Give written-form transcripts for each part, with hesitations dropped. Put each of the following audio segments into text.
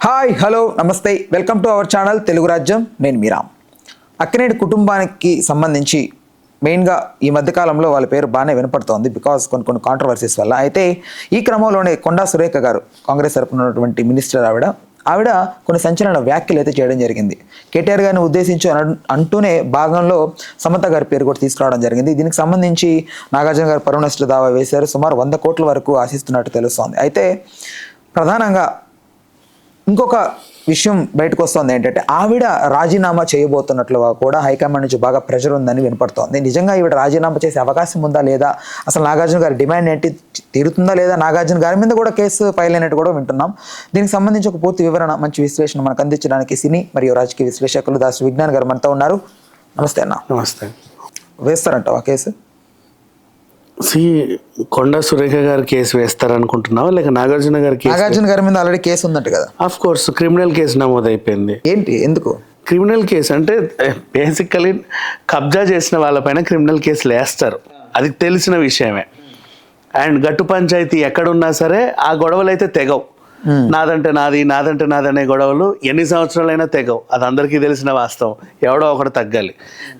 Hi hello నమస్తే welcome to our channel Telugu రాజ్యం. నేను మీరామ్. అక్కినేని కుటుంబానికి సంబంధించి మెయిన్గా ఈ మధ్యకాలంలో వాళ్ళ పేరు బాగానే వినపడుతోంది బికాస్ కొన్ని కాంట్రవర్సీస్ వల్ల. అయితే ఈ క్రమంలోనే కొండా సురేఖ గారు కాంగ్రెస్ తరపున ఉన్నటువంటి మినిస్టర్ ఆవిడ కొన్ని సంచలన వ్యాఖ్యలు అయితే చేయడం జరిగింది. కేటీఆర్ గారిని ఉద్దేశించి అంటూనే భాగంలో సమత గారి పేరు కూడా తీసుకురావడం జరిగింది. దీనికి సంబంధించి నాగార్జున గారు పరువు నష్ట దావా వేశారు. సుమారు 100 కోట్ల వరకు ఆశిస్తున్నట్టు తెలుస్తోంది. అయితే ప్రధానంగా ఇంకొక విషయం బయటకు వస్తుంది ఏంటంటే ఆవిడ రాజీనామా చేయబోతున్నట్లు కూడా హైకమాండ్ నుంచి బాగా ప్రెషర్ ఉందని వినపడుతోంది. నిజంగా ఈవిడ రాజీనామా చేసే అవకాశం ఉందా లేదా, అసలు నాగార్జున గారి డిమాండ్ ఏంటి, తీరుతుందా లేదా, నాగార్జున గారి మీద కూడా కేసు ఫైల్ అయినట్టు కూడా వింటున్నాం. దీనికి సంబంధించి ఒక పూర్తి వివరణ, మంచి విశ్లేషణ మనకు అందించడానికి సినీ మరియు రాజకీయ విశ్లేషకులు దాసు విజ్ఞాన్ గారు మనతో ఉన్నారు. నమస్తే అన్న. నమస్తే. వేస్తారంటావా కేసు? కొండా సురేఖ గారు కేసు వేస్తారనుకుంటున్నావా లేక నాగార్జున గారి కేసు? నాగార్జున గారి మీద ఆల్రెడీ కేసు ఉందంట కదా. ఆఫ్ కోర్స్ క్రిమినల్ కేసు నమోదైపోయింది. ఏంటి, ఎందుకు క్రిమినల్ కేసు అంటే బేసికలీ కబ్జా చేసిన వాళ్ళపైన క్రిమినల్ కేసులు వేస్తారు, అది తెలిసిన విషయమే. అండ్ గట్టు పంచాయతీ ఎక్కడున్నా సరే ఆ గొడవలు అయితే తెగవు. నాదంటే నాది అనే గొడవలు ఎన్ని సంవత్సరాలైనా తెగవు, అది అందరికీ తెలిసిన వాస్తవం. ఎవడో ఒకటి తగ్గాలి.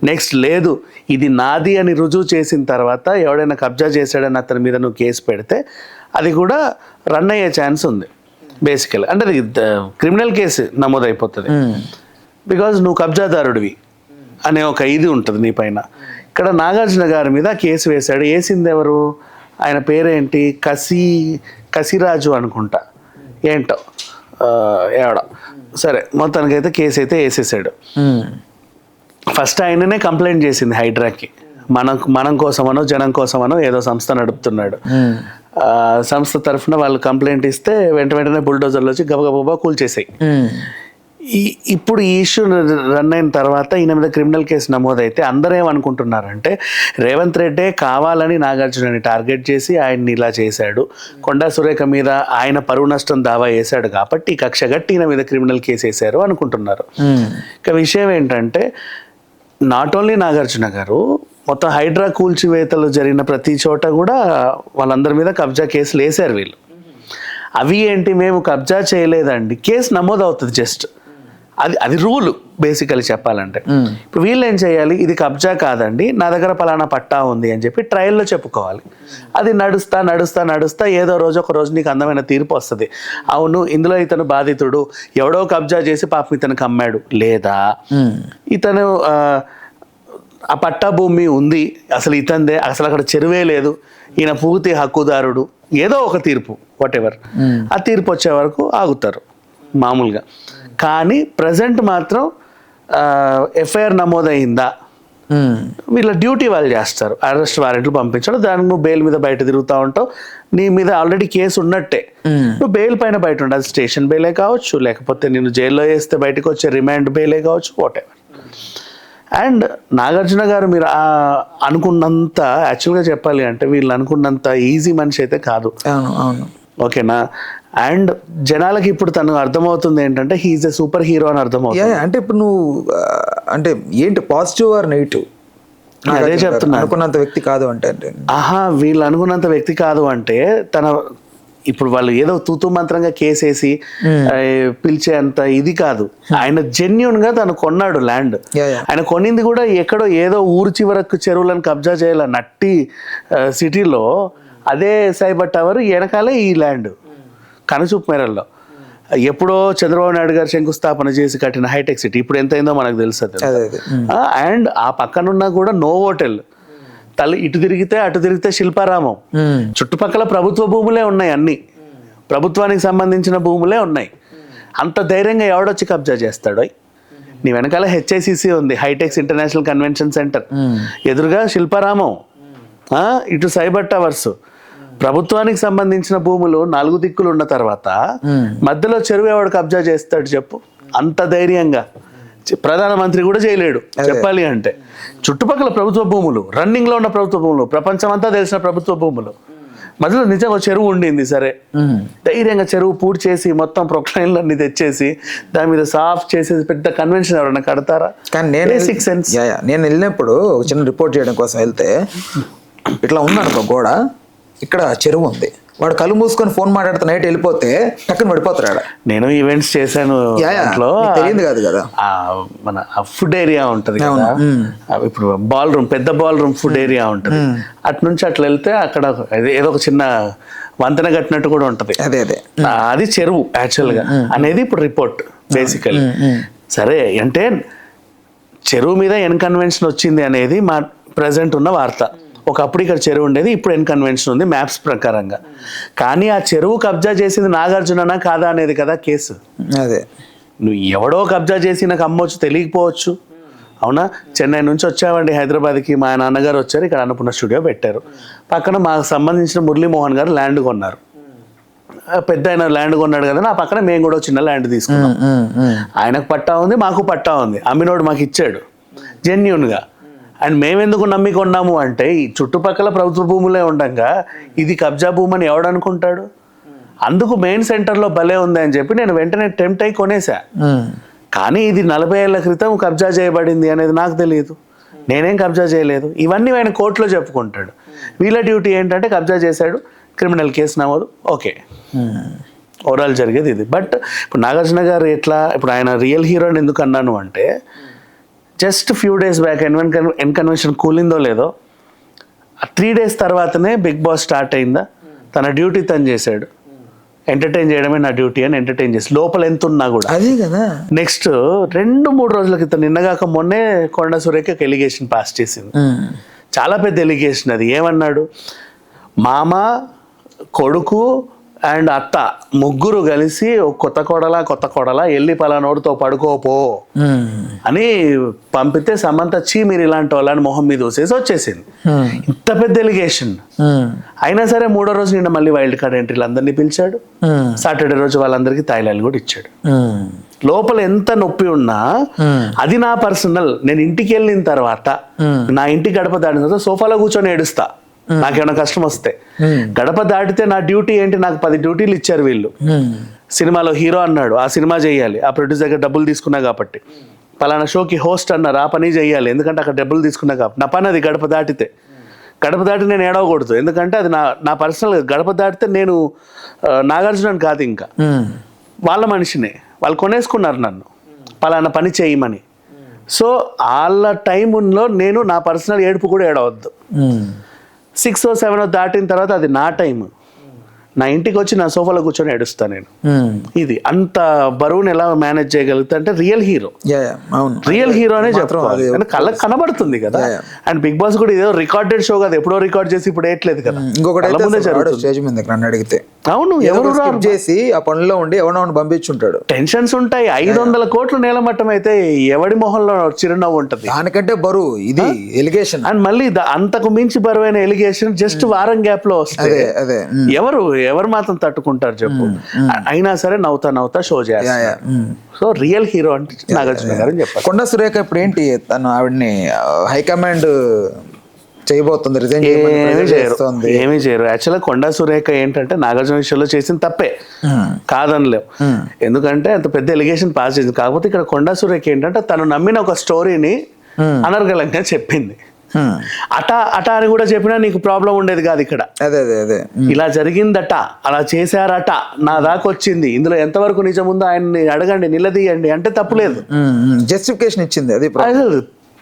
నెక్స్ట్ లేదు, ఇది నాది అని రుజువు చేసిన తర్వాత ఎవడైనా కబ్జా చేశాడని అతని మీద నువ్వు కేసు పెడితే అది కూడా రన్ అయ్యే ఛాన్స్ ఉంది. బేసికల్ అంటే అది క్రిమినల్ కేసు నమోదైపోతుంది. బికాజ్ నువ్వు కబ్జాదారుడివి అనే ఒక ఇది ఉంటుంది నీ పైన. ఇక్కడ నాగార్జున గారి మీద కేసు వేశాడు. వేసింది ఎవరు, ఆయన పేరేంటి, కసిరాజు అనుకుంటా, ఏంటో ఎవడో సరే, మొత్తానికైతే కేసు అయితే వేసేసాడు. ఫస్ట్ ఆయననే కంప్లైంట్ చేసింది హైడ్రాకి. మనం కోసమనో జనం కోసమనో ఏదో సంస్థ నడుపుతున్నాడు. సంస్థ తరఫున వాళ్ళు కంప్లైంట్ ఇస్తే వెంటనే బుల్డోజర్లు వచ్చి గబగబా కూల్చేసాయి. ఇప్పుడు ఈ ఇష్యూ రన్ అయిన తర్వాత ఈయన మీద క్రిమినల్ కేసు నమోదైతే అందరూ ఏమనుకుంటున్నారంటే రేవంత్ రెడ్డే కావాలని నాగార్జునని టార్గెట్ చేసి ఆయన్ని ఇలా చేశాడు, కొండా సురేఖ మీద ఆయన పరువు నష్టం దావా వేశాడు కాబట్టి కక్ష గట్టి ఈయన మీద క్రిమినల్ కేసు వేశారు అనుకుంటున్నారు. ఇక విషయం ఏంటంటే నాట్ ఓన్లీ నాగార్జున గారు, మొత్తం హైడ్రా కూల్చివేతలు జరిగిన ప్రతి చోట కూడా వాళ్ళందరి మీద కబ్జా కేసులు వేశారు వీళ్ళు. అవి ఏంటి, మేము కబ్జా చేయలేదండి, కేసు నమోదు అవుతుంది జస్ట్, అది రూల్ బేసికలీ చెప్పాలంటే. ఇప్పుడు వీళ్ళు ఏం చేయాలి, ఇది కబ్జా కాదండి, నా దగ్గర పలానా పట్టా ఉంది అని చెప్పి ట్రయల్లో చెప్పుకోవాలి. అది నడుస్తా ఏదో ఒక రోజు నీకు అందమైన తీర్పు వస్తుంది. అవును, ఇందులో ఇతను బాధితుడు, ఎవడో కబ్జా చేసి పాపం ఇతనికి అమ్మాడు, లేదా ఇతను ఆ పట్టా భూమి ఉంది అసలు ఇతందే, అసలు అక్కడ చెరువే లేదు, ఈయన పూర్తి హక్కుదారుడు, ఏదో ఒక తీర్పు వాటెవర్, ఆ తీర్పు వచ్చే వరకు ఆగుతారు మామూలుగా. కానీ ప్రజెంట్ మాత్రం ఎఫ్ఐఆర్ నమోదైందా, వీళ్ళ డ్యూటీ వాళ్ళు చేస్తారు, అరెస్ట్ వారెంట్లు పంపించడం. దానికి నువ్వు బెయిల్ మీద బయట తిరుగుతూ ఉంటావు, నీ మీద ఆల్రెడీ కేసు ఉన్నట్టే, నువ్వు బెయిల్ పైన బయట ఉండాలి. స్టేషన్ బెయిలే కావచ్చు, లేకపోతే నేను జైల్లో వేస్తే బయటకు వచ్చే రిమాండ్ బెయిలే కావచ్చు, వాటెవర్. అండ్ నాగార్జున గారు మీరు అనుకున్నంత, యాక్చువల్గా చెప్పాలి అంటే వీళ్ళు అనుకున్నంత ఈజీ మనిషి అయితే కాదు. ఓకేనా? అండ్ జనాలకి ఇప్పుడు తను అర్థమవుతుంది ఏంటంటే హీఈస్ ఎ సూపర్ హీరో అని అర్థమవుతుంది. అంటే ఇప్పుడు నువ్వు అంటే ఏంటి, పాజిటివ్ ఆర్ నెగిటివ్? అదే చెప్తున్నా, అనుకున్నంత వ్యక్తి కాదు అంటే. వీళ్ళు అనుకున్నంత వ్యక్తి కాదు అంటే ఇప్పుడు వాళ్ళు ఏదో తూతూ మంత్రంగా కేసేసి పిలిచే అంత ఇది కాదు. ఆయన జెన్యున్ గా తను కొన్నాడు ల్యాండ్. ఆయన కొనింది కూడా ఎక్కడో ఏదో ఊరు చివరకు చెరువులను కబ్జా చేయాల నట్టి సిటీలో, అదే సైబర్ టవర్ వెనకాలే ఈ ల్యాండ్ కనుచూపు మేరల్లో. ఎప్పుడో చంద్రబాబు నాయుడు గారు శంకుస్థాపన చేసి కట్టిన హైటెక్ సిటీ ఇప్పుడు ఎంత అయిందో మనకు తెలుస్తుంది. అండ్ ఆ పక్కనున్నా కూడా నో హోటల్, ఇటు తిరిగితే అటు తిరిగితే శిల్పారామం, చుట్టుపక్కల ప్రభుత్వ భూములే ఉన్నాయి, అన్ని ప్రభుత్వానికి సంబంధించిన భూములే ఉన్నాయి. అంత ధైర్యంగా ఎవడొచ్చి కబ్జా చేస్తాడో? నీ వెనకాల హెచ్ఐసిసి ఉంది, హైటెక్స్ ఇంటర్నేషనల్ కన్వెన్షన్ సెంటర్, ఎదురుగా శిల్పారామం, ఇటు సైబర్ టవర్స్, ప్రభుత్వానికి సంబంధించిన భూములు 4 దిక్కులు ఉన్న తర్వాత మధ్యలో చెరువు ఎవడు కబ్జా చేస్తాడు చెప్పు? అంత ధైర్యంగా ప్రధానమంత్రి కూడా చేయలేడు చెప్పాలి అంటే. చుట్టుపక్కల ప్రభుత్వ భూములు, రన్నింగ్ లో ఉన్న ప్రభుత్వ భూములు, ప్రపంచం అంతా తెలిసిన ప్రభుత్వ భూములు, మధ్యలో నిజంగా చెరువు ఉండింది. సరే, ధైర్యంగా చెరువు పూర్తి చేసి మొత్తం ప్రొక్లైన్లు అన్ని తెచ్చేసి దాని మీద సాఫ్ చేసేసి పెద్ద కన్వెన్షన్ ఎవరైనా కడతారా? కానీ నేను వెళ్ళినప్పుడు చిన్న రిపోర్ట్ చేయడం కోసం వెళ్తే ఇట్లా ఉందనుకో గోడ, ఇక్కడ చెరువు ఉంది, వాడు కళ్ళు మూసుకొని ఫోన్ మాట్లాడుతూ నైట్ వెళ్ళిపోతే టక్కున పడిపోతాడు ఆడ. నేను ఈవెంట్స్ చేశాను దాంట్లో. తెలియదు కాదు కదా, మన ఫుడ్ ఏరియా ఉంటది కదా, ఇప్పుడు బాల్ రూమ్, పెద్ద బాల్ రూమ్ ఫుడ్ ఏరియా ఉంటది, అటు నుంచి అట్లా వెళ్తే అక్కడ ఏదో ఒక చిన్న వంతెన కట్టినట్టు కూడా ఉంటది. అదే అదే అది చెరువు యాక్చువల్ గా అనేది ఇప్పుడు రిపోర్ట్ బేసికలీ. సరే అంటే చెరువు మీద ఎన్కన్వెన్షన్ వచ్చింది అనేది మా ప్రజెంట్ ఉన్న వార్త. ఒకప్పుడు ఇక్కడ చెరువు ఉండేది, ఇప్పుడు ఎన్కన్వెన్షన్ ఉంది మ్యాప్స్ ప్రకారంగా. కానీ ఆ చెరువు కబ్జా చేసింది నాగార్జుననా కాదా అనేది కదా కేసు. అదే నువ్వు ఎవడో కబ్జా చేసి నాకు అమ్మొచ్చు, తెలియకపోవచ్చు. అవునా, చెన్నై నుంచి వచ్చామండి హైదరాబాద్కి, మా నాన్నగారు వచ్చారు, ఇక్కడ అన్నపూర్ణ స్టూడియో పెట్టారు. పక్కన మాకు సంబంధించిన మురళీమోహన్ గారు ల్యాండ్ కొన్నారు, పెద్ద ఆయన ల్యాండ్ కొన్నాడు కదా, నా పక్కన మేము కూడా చిన్న ల్యాండ్ తీసుకున్నాం. ఆయనకు పట్టా ఉంది, మాకు పట్టా ఉంది, అమ్మినోడు మాకు ఇచ్చాడు జెన్యున్గా. అండ్ మేమెందుకు నమ్మి కొన్నాము అంటే ఈ చుట్టుపక్కల ప్రభుత్వ భూములే ఉండగా ఇది కబ్జా భూమి అని ఎవడనుకుంటాడు. అందుకు మెయిన్ సెంటర్లో భలే ఉంది అని చెప్పి నేను వెంటనే టెంప్ట్ అయి కొనేసా. కానీ ఇది 40 ఏళ్ల క్రితం కబ్జా చేయబడింది అనేది నాకు తెలియదు, నేనేం కబ్జా చేయలేదు. ఇవన్నీ ఆయన కోర్టులో చెప్పుకుంటాడు. వీళ్ళ డ్యూటీ ఏంటంటే కబ్జా చేశాడు, క్రిమినల్ కేసు నమోదు, ఓకే, ఓవరాల్ జరిగేది ఇది. బట్ ఇప్పుడు నాగార్జున గారు ఎట్లా, ఇప్పుడు ఆయన రియల్ హీరోని ఎందుకు అన్నాను అంటే just few days back N Convention కూలిందో లేదో 3 days తర్వాతనే బిగ్ బాస్ స్టార్ట్ అయిందా, తన డ్యూటీ తను చేశాడు. ఎంటర్టైన్ చేయడమే నా డ్యూటీ అని ఎంటర్టైన్ చేసి లోపల ఎంత ఉన్నా కూడా. అదే కదా. నెక్స్ట్ 2-3 రోజుల క్రితం, నిన్నగాక మొన్నే కొండా సురేఖ ఎలిగేషన్ పాస్ చేసింది. చాలా పెద్ద ఎలిగేషన్ అది. ఏమన్నాడు, మామ, కొడుకు అండ్ అత్త ముగ్గురు కలిసి కొత్త కోడలా వెళ్ళి పలానోడితో పడుకోపో అని పంపితే సమంత చీ మీరు ఇలాంటి వాళ్ళని మొహం మీద చూసేసి వచ్చేసింది. ఇంత పెద్ద ఎలిగేషన్ అయినా సరే 3వ రోజు నిన్న మళ్ళీ వైల్డ్ కార్డ్ ఎంట్రీలు అందరినీ పిలిచాడు. సాటర్డే రోజు వాళ్ళందరికీ తాయిలాలు కూడా ఇచ్చాడు. లోపల ఎంత నొప్పి ఉన్నా అది నా పర్సనల్. నేను ఇంటికి వెళ్ళిన తర్వాత నా ఇంటి గడప దాటిన తర్వాత సోఫాలో కూర్చొని ఏడుస్తా నాకేమైనా కష్టం వస్తే. గడప దాటితే నా డ్యూటీ ఏంటి, నాకు 10 డ్యూటీలు ఇచ్చారు వీళ్ళు. సినిమాలో హీరో అన్నాడు, ఆ సినిమా చేయాలి, ఆ ప్రొడ్యూసర్ దగ్గర డబ్బులు తీసుకున్నా కాబట్టి. పలానా షోకి హోస్ట్ అన్నారు, ఆ పని చేయాలి, ఎందుకంటే అక్కడ డబ్బులు తీసుకున్నా కాబట్టి. నా పని అది గడప దాటితే. గడప దాటి నేను ఏడవకూడదు, ఎందుకంటే అది నా పర్సనల్. గడప దాటితే నేను నాగార్జునని కాదు, ఇంకా వాళ్ళ మనిషినే. వాళ్ళు కొనేసుకున్నారు నన్ను పలానా పని చేయమని. సో వాళ్ళ టైంలో నేను నా పర్సనల్ ఏడుపు కూడా ఏడవద్దు. 6 or 7 దాటిన తర్వాత అది నా టైం. నా ఇంటికి వచ్చి నా సోఫాలో కూర్చొని ఏడుస్తా నేను. ఇది అంత బరువుని ఎలా మేనేజ్ చేయగలుగుతా అంటే రియల్ హీరో. రియల్ హీరోనే చెప్పుకోవాలి, కళ్ళకి కనబడుతుంది కదా. అండ్ బిగ్ బాస్ కూడా ఇదో రికార్డెడ్ షో కదా, ఎప్పుడో రికార్డ్ చేసి ఇప్పుడు వేయట్లేదు కదా. అడిగితే అవును, ఎవరు చేసి ఆ పనిలో ఉండి ఎవరినో పంపించుంటాడు. టెన్షన్స్ ఉంటాయి. 500 కోట్లు నేలమట్టం అయితే ఎవడి మొహంలో చిరునవ్వు ఉంటది. దానికంటే బరువు ఇది ఎలిగేషన్. అండ్ మళ్ళీ అంతకు మించి బరువైన ఎలిగేషన్ జస్ట్ వారం గ్యాప్ లో వస్తాయి. ఎవరు మాత్రం తట్టుకుంటారు చెప్పు. అయినా సరే నవ్వుతా షో చేస్తారు. సో రియల్ హీరో అంటే నాగార్జున గారు అని చెప్పారు. కొండా సురేఖ ఇప్పుడు ఏంటి, తను ఆవిడని హైకమాండ్ చేయబోతుంది, ఏమీ చేయరు. యాక్చువల్గా కొండా సురేఖ ఏంటంటే నాగార్జున విషయంలో చేసిన తప్పే కాదనిలేవు, ఎందుకంటే అంత పెద్ద ఎలిగేషన్ పాస్ చేసింది. కాకపోతే ఇక్కడ కొండా సురేఖ ఏంటంటే తను నమ్మిన ఒక స్టోరీని అనర్గళంగా చెప్పింది. అటా అని కూడా చెప్పినా నీకు ప్రాబ్లం ఉండేది కాదు ఇక్కడ. ఇలా జరిగిందట, అలా చేశారట, నా దాకా వచ్చింది, ఇందులో ఎంతవరకు నిజం ఉందో ఆయన్ని అడగండి, నిలదీయండి అంటే తప్పులేదు. జస్టిఫికేషన్ ఇచ్చింది. అది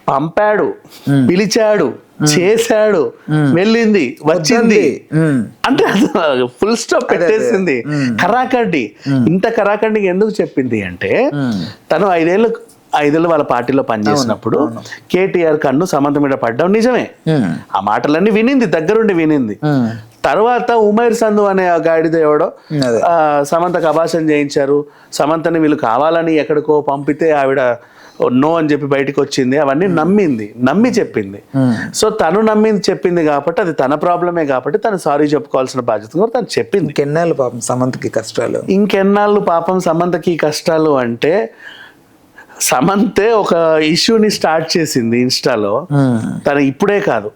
పంపాడు, పిలిచాడు, చేశాడు, వెళ్ళింది, వచ్చింది అంటే ఫుల్ స్టాప్ పెట్టేసింది. కరాకండి. ఇంత కరాకండికి ఎందుకు చెప్పింది అంటే తను 5 ఏళ్ళు వాళ్ళ పార్టీలో పనిచేసినప్పుడు కేటీఆర్ కన్ను సమంత మీద పడ్డం నిజమే. ఆ మాటలన్నీ వినింది, దగ్గరుండి వినింది. తర్వాత ఉమైర్ సంధు అనే గాడిద ఎవడో సమంతకు అభాషణ చేయించారు. సమంతని వీళ్ళు కావాలని ఎక్కడికో పంపితే ఆవిడ నో అని చెప్పి బయటకు వచ్చింది. అవన్నీ నమ్మి చెప్పింది. సో తను నమ్మింది చెప్పింది కాబట్టి అది తన ప్రాబ్లమే కాబట్టి తను సారీ చెప్పుకోవాల్సిన బాధ్యత కూడా తను చెప్పింది. ఇంకెన్నాళ్ళు పాపం సమంతకి కష్టాలు, ఇంకెన్నాళ్ళు పాపం సమంతకి కష్టాలు అంటే సమంతే ఒక ఇష్యూని స్టార్ట్ చేసింది ఇన్స్టాలో. తను ఇప్పుడే కాదు,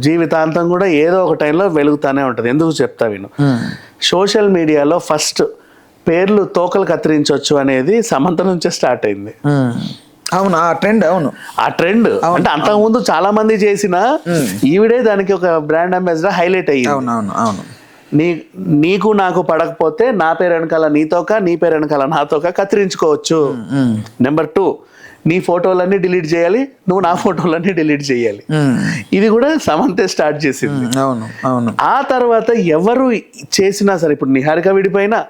జీవితాంతం కూడా ఏదో ఒక టైంలో వెలుగుతానే ఉంటుంది. ఎందుకు చెప్తా విను. సోషల్ మీడియాలో ఫస్ట్ పేర్లు తోకలు కత్తిరించవచ్చు అనేది సమంత నుంచే స్టార్ట్ అయింది. అవును, ఆ ట్రెండ్ అంటే అంతకుముందు చాలా మంది చేసిన ఈవిడే దానికి ఒక బ్రాండ్ అంబాసిడర్ హైలైట్ అయ్యింది. అవును. నీకు నాకు పడకపోతే నా పేరు వెనకాల నీతోక, నీ పేరు వెనకాల నాతోక కత్తిరించుకోవచ్చు. నెంబర్ 2, నీ ఫోటోలన్నీ డిలీట్ చేయాలి, నువ్వు నా ఫోటోలన్నీ డిలీట్ చేయాలి. ఇది కూడా సమంతే స్టార్ట్ చేసింది. అవును అవును. ఆ తర్వాత ఎవరు చేసినా సరే, ఇప్పుడు నిహారిక విడిపోయినా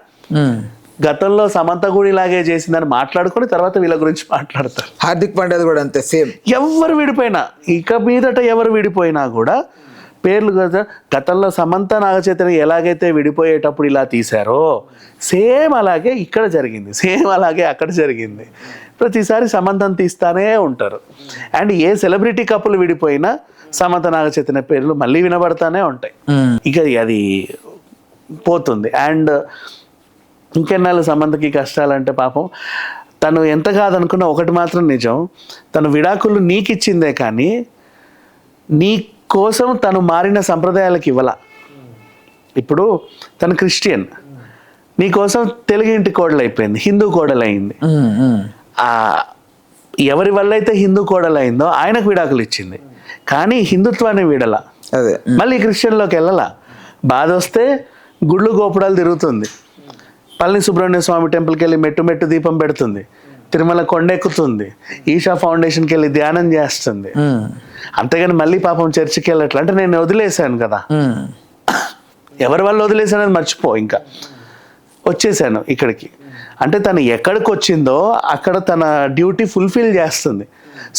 గతంలో సమంత కూడా ఇలాగే చేసిందని మాట్లాడుకొని తర్వాత వీళ్ళ గురించి మాట్లాడతారు. హార్దిక్ పాండ్యా కూడా అంతే సేమ్. ఎవరు విడిపోయినా, ఇక మీదట ఎవరు విడిపోయినా కూడా పేర్లు కదా, గతంలో సమంత నాగచైతన్య ఎలాగైతే విడిపోయేటప్పుడు ఇలా తీశారో సేమ్ అలాగే ఇక్కడ జరిగింది, సేమ్ అలాగే అక్కడ జరిగింది. ప్రతిసారి సమంతను తీస్తానే ఉంటారు. అండ్ ఏ సెలబ్రిటీ కప్పులు విడిపోయినా సమంత నాగచైతన్య పేర్లు మళ్ళీ వినబడతానే ఉంటాయి. ఇక అది పోతుంది. అండ్ ఇంకెన్నాళ్ళు సమంతకి కష్టాలంటే పాపం తను ఎంత కాదనుకున్నా ఒకటి మాత్రం నిజం, తను విడాకులు నీకు ఇచ్చిందే కానీ నీ కోసం తను మారిన సంప్రదాయాలకు ఇవ్వాల. ఇప్పుడు తను క్రిస్టియన్, నీ కోసం తెలుగు ఇంటి కోడలు అయిపోయింది, హిందూ కోడలు అయింది. ఎవరి వల్ల అయితే హిందూ కోడలు అయిందో ఆయనకు విడాకులు ఇచ్చింది, కానీ హిందుత్వాన్ని వీడలా. అదే మళ్ళీ క్రిస్టియన్లోకి వెళ్ళాల. బాధ వస్తే గుళ్ళు గోపురాలు తిరుగుతుంది, పళని సుబ్రహ్మణ్య స్వామి టెంపుల్కి వెళ్ళి మెట్టు దీపం పెడుతుంది, తిరుమల కొండెక్కుతుంది, ఈషా ఫౌండేషన్కి వెళ్ళి ధ్యానం చేస్తుంది. అంతేగాని మళ్ళీ పాపం చర్చికి వెళ్ళట్లా. అంటే నేను వదిలేశాను కదా, ఎవరి వల్ల వదిలేశానని మర్చిపో, ఇంకా వచ్చేసాను ఇక్కడికి. అంటే తను ఎక్కడికి వచ్చిందో అక్కడ తన డ్యూటీ ఫుల్ఫిల్ చేస్తుంది.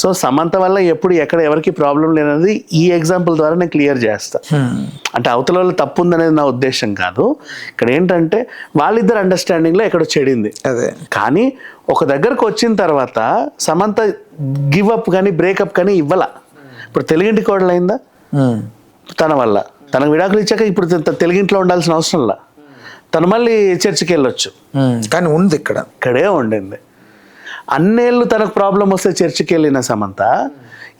సో సమంత వల్ల ఎప్పుడు ఎక్కడ ఎవరికి ప్రాబ్లం లేనది ఈ ఎగ్జాంపుల్ ద్వారా నేను క్లియర్ చేస్తా. అంటే అవతల వాళ్ళు తప్పు ఉందనేది నా ఉద్దేశం కాదు. ఇక్కడ ఏంటంటే వాళ్ళిద్దరు అండర్స్టాండింగ్లో ఎక్కడో చెడింది. అదే కానీ ఒక దగ్గరకు వచ్చిన తర్వాత సమంత గివ్ అప్ కానీ బ్రేకప్ కానీ ఇవ్వాల. ఇప్పుడు తెలుగింటి కోడలు అయిందా తన వల్ల, తనకు విడాకులు ఇచ్చాక ఇప్పుడు తెలుగింట్లో ఉండాల్సిన అవసరంలా, తను మళ్ళీ చర్చికి వెళ్ళొచ్చు. కానీ ఉంది ఇక్కడే ఉండింది. అన్నేళ్ళు తనకు ప్రాబ్లం వస్తే చర్చికి వెళ్ళిన సమంత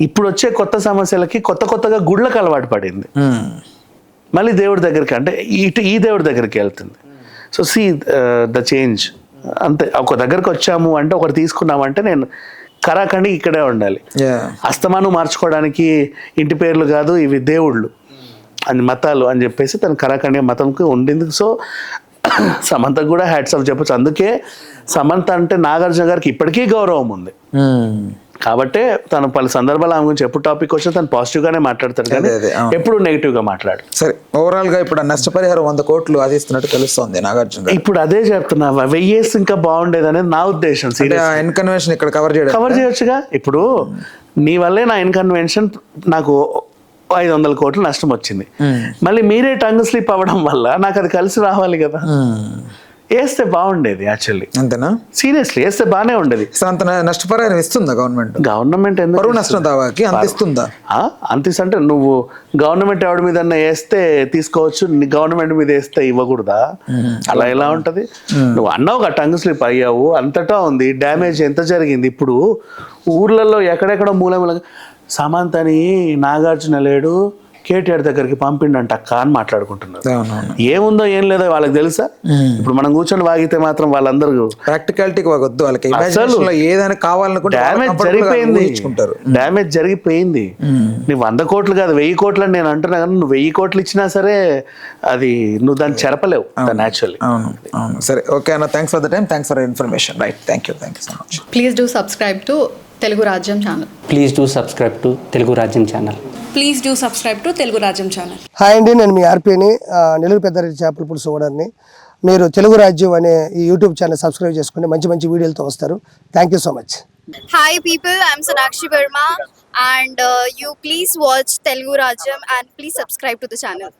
ఇప్పుడు వచ్చే కొత్త సమస్యలకి కొత్తగా గుళ్ళకి అలవాటు పడింది. మళ్ళీ దేవుడి దగ్గరికి, అంటే ఈ దేవుడి దగ్గరికి వెళ్తుంది. So see the change. అంతే, ఒక దగ్గరకు వచ్చాము అంటే ఒకటి తీసుకున్నామంటే నేను కరాఖండి ఇక్కడే ఉండాలి. అస్తమానం మార్చుకోవడానికి ఇంటి పేర్లు కాదు ఇవి దేవుళ్ళు అని మతాలు అని చెప్పేసి తను కరాఖండి మతంకి ఉండింది. సో సమంతకు కూడా హ్యాట్స్ ఆఫ్ చెప్పచ్చు. అందుకే సమంత అంటే నాగార్జున గారికి ఇప్పటికీ గౌరవం ఉంది. కాబట్టి తను పలు సందర్భాలు ఆమె గురించి ఎప్పుడు టాపిక్ వచ్చినా తను పాజిటివ్ గానే మాట్లాడతాడు, కానీ ఎప్పుడు నెగిటివ్ గా మాట్లాడు. సరే, ఓవరాల్ గా ఇప్పుడు నష్టపరిహారం 100 కోట్లు ఆదిస్తున్నట్టు తెలుస్తోంది నాగార్జున. ఇప్పుడు అదే చెప్తున్నా, 1000 ఇంకా బాగుండేది అనేది నా ఉద్దేశం. ఇన్కన్వెన్షన్ ఇక్కడ కవర్ చేయొచ్చుగా. ఇప్పుడు నీ వల్లే నా ఇన్కన్వెన్షన్ నాకు 500 కోట్లు నష్టం వచ్చింది, మళ్ళీ మీరే టంగ్ స్లిప్ అవ్వడం వల్ల నాకు అది కలిసి రావాలి కదా. వేస్తే బాగుండేది యాక్చువల్లీ. అంతేనా? సీరియస్లీ వేస్తే బాగానే ఉండేది. అంత నష్టపరిహారం ఇస్తుందా గవర్నమెంట్? ఎందుకు నష్టం దావాకి అందిస్తుందా? అంతిస్తుంటే నువ్వు గవర్నమెంట్ ఎవరి మీద వేస్తే తీసుకోవచ్చు, గవర్నమెంట్ మీద వేస్తే ఇవ్వకూడదా? అలా ఎలా ఉంటది? నువ్వు అన్నావు టంగ్ స్లిప్ అయ్యావు, అంతటా ఉంది డ్యామేజ్, ఎంత జరిగింది. ఇప్పుడు ఊర్లలో ఎక్కడెక్కడో మూల సమంతని నాగార్జున లేడు కేటీఆర్ దగ్గరికి పంపిండంట అక్క అని మాట్లాడుకుంటున్నారు. ఏముందో ఏం లేదో వాళ్ళకి తెలుసా? ఇప్పుడు మనం కూర్చొని వాగితే మాత్రం వాళ్ళందరూ ప్రాక్టికాలిటీకి వద్దు, వాళ్ళకి ఏదైనా కావాలనుకుంటే డ్యామేజ్ జరిగిపోయింది. నువ్వు 100 కోట్లు కాదు 1000 కోట్లు అని నేను అంటున్నా, కానీ నువ్వు 1000 కోట్లు ఇచ్చినా సరే అది నువ్వు దాన్ని చెరపలేవు యాక్చువల్లీ. సరే, ఓకే అన్న, thanks for the time, thanks for information. Right, thank you so much. Please do subscribe to Telugu Rajyam channel. Please do subscribe to Telugu Rajyam channel. Please do subscribe to Telugu Rajyam channel. Hi అండి, నేను మీ ఆర్పీని, నెల్లూరు పెద్దారెడ్డి చేపల పులుసు ఓనర్ని. మీరు తెలుగు రాజ్యం అనే ఈ యూట్యూబ్ ఛానల్ సబ్స్క్రైబ్ చేసుకుని మంచి వీడియోలతో వస్తారు. Thank you so much. Hi people, I'm Sonakshi Verma and you please watch Telugu Rajyam and please subscribe to the channel.